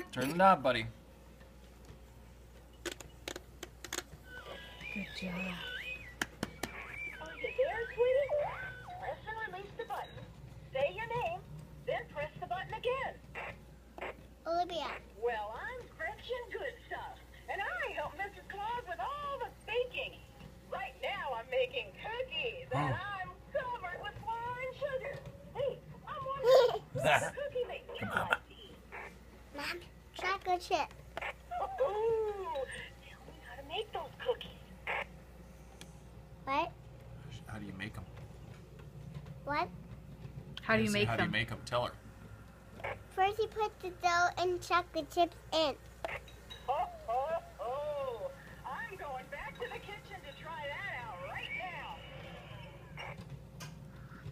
knob. Turn the knob, buddy. Good job. Are you there, sweetie? Press and release the button. Say your name, then press the button again. Olivia. Well, I'm Gretchen Goodstuff, and I help Mrs. Claus with all the baking. Right now, I'm making cookies, and I'm covered with flour and sugar. Hey, I'm wondering, what cookie that you like to eat? Mom, chocolate chip. Ooh, tell me how to make those cookies. What? How do you make them? What? How do you make How do you them? make them? Tell her. First you put the dough and chocolate chips in. Ho, ho, ho. I'm going back to the kitchen to try that out right now.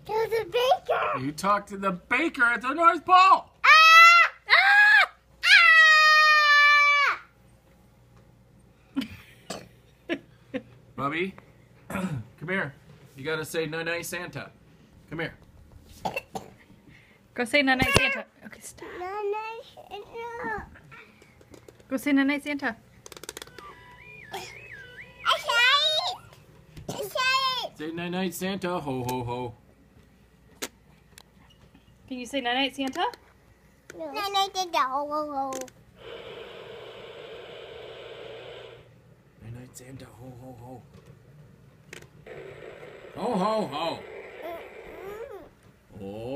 To the baker. You talk to the baker at the North Pole. Bubby, come here. You gotta say night night Santa. Come here. Go say night night Santa. Okay, stop. No. Go say night night Santa. I said it. Say night night Santa. Ho ho ho. Can you say night night Santa? No. The dough. Night night Santa. Ho ho ho. Ho ho ho. Oh.